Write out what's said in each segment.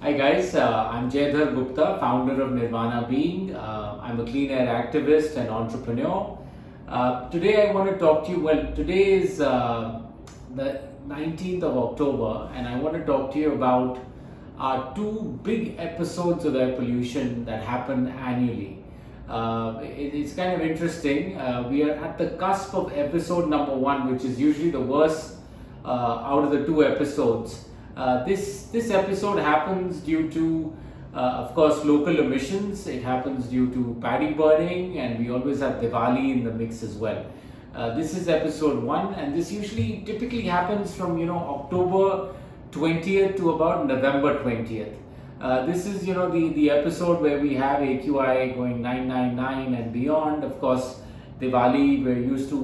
Hi guys, I'm Jayadhar Gupta, founder of Nirvana Being. I'm a clean air activist and entrepreneur. Today I want to talk to you. Well, today is the 19th of October, and I want to talk to you about our two big episodes of air pollution that happen annually. It's kind of interesting. We are at the cusp of episode number one, which is usually the worst out of the two episodes. This episode happens due to, of course, local emissions. It happens due to paddy burning, and we always have Diwali in the mix as well. This is episode one, and this usually typically happens from October 20th to about November 20th. This is the episode where we have AQI going 999 and beyond. Of course, Diwali we're used to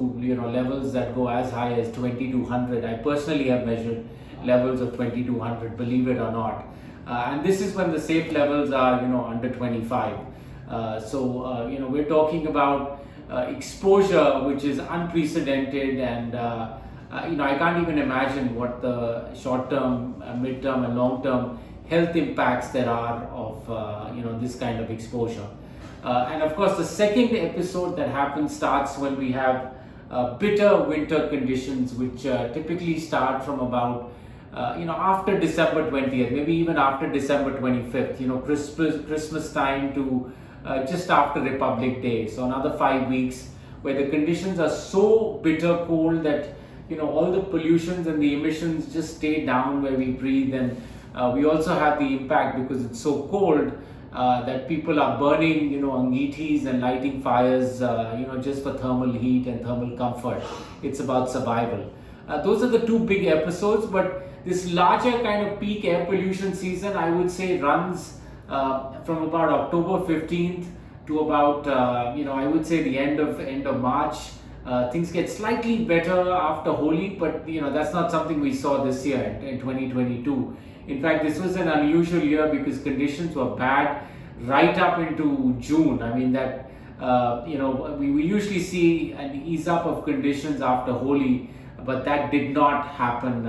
levels that go as high as 2200. I personally have measured levels of 2200, believe it or not, and this is when the safe levels are under 25. We're talking about exposure which is unprecedented, and I can't even imagine what the short term, mid term and long term health impacts there are of this kind of exposure. And of course, the second episode that happens starts when we have bitter winter conditions, which typically start from about after December 20th, maybe even after December 25th. Christmas time to just after Republic Day. So another 5 weeks where the conditions are so bitter cold that all the pollutions and the emissions just stay down where we breathe, and we also have the impact because it's so cold. That people are burning, angitis and lighting fires, just for thermal heat and thermal comfort. It's about survival. Those are the two big episodes, but this larger kind of peak air pollution season, I would say, runs from about October 15th to about, I would say the end of March. Things get slightly better after Holi, but that's not something we saw this year in 2022. In fact, this was an unusual year because conditions were bad right up into June. I mean that we usually see an ease up of conditions after Holi, but that did not happen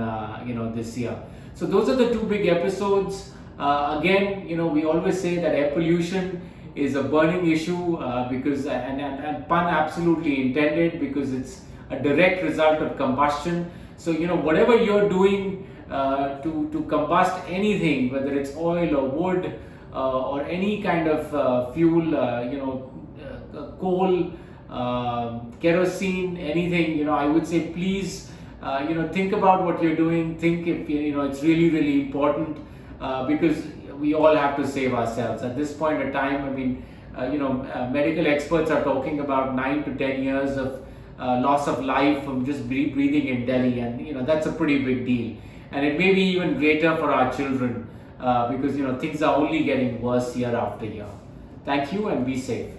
this year. So those are the two big episodes. Again, we always say that air pollution is a burning issue because and pun absolutely intended, because it's a direct result of combustion. So whatever you're doing to combust anything, whether it's oil or wood or any kind of fuel, coal, kerosene, anything, I would say please think about what you're doing. Think if it's really important, because we all have to save ourselves at this point in time. I mean, medical experts are talking about 9 to 10 years of loss of life from just breathing in Delhi, and that's a pretty big deal. And it may be even greater for our children because things are only getting worse year after year. Thank you, and be safe.